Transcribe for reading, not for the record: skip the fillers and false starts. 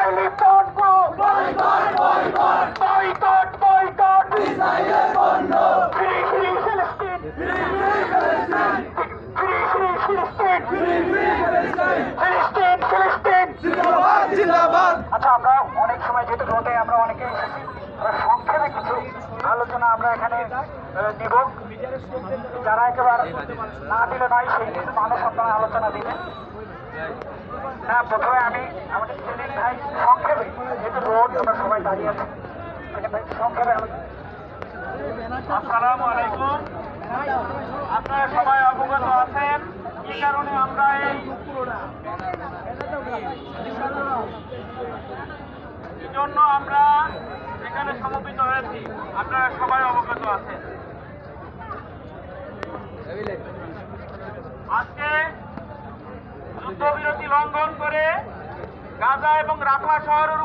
Israeli পণ্য boycott boycott ইসরায়েলের পণ্য ফ্রি ফ্রি ফিলিস্তিন ফ্রি ফ্রি ফিলিস্তিন ফ্রি ফ্রি ফিলিস্তিন ফ্রি ফ্রি ফিলিস্তিন ফিলিস্তিন ফিলিস্তিন জিন্দাবাদ জিন্দাবাদ। আচ্ছা, আমরা অনেক সময় যেহেতু রোডে আমরা অনেকে এসেছি, সংক্ষেপে কিছু আলোচনা আমরা এখানে নিব। যারা একেবারে না দিলে নয় সেই কিছু মানুষ আপনারা আলোচনা দিবেন। না, প্রথমে আমি আমাদের সেলিম ভাই সংক্ষেপে, যেহেতু রোড আমরা সবাই দাঁড়িয়ে আছি, সংক্ষেপে আলোচনা। আসসালামু আলাইকুম। আপনারা সবাই অবগত আছেন কি কারণে আমরা এই জন্য আমরা এখানে সমবেত হয়েছি, আপনারা সবাই অবগত আছেন। আজকে যুদ্ধবিরতি লঙ্ঘন করে গাজা এবং রাফা শহরের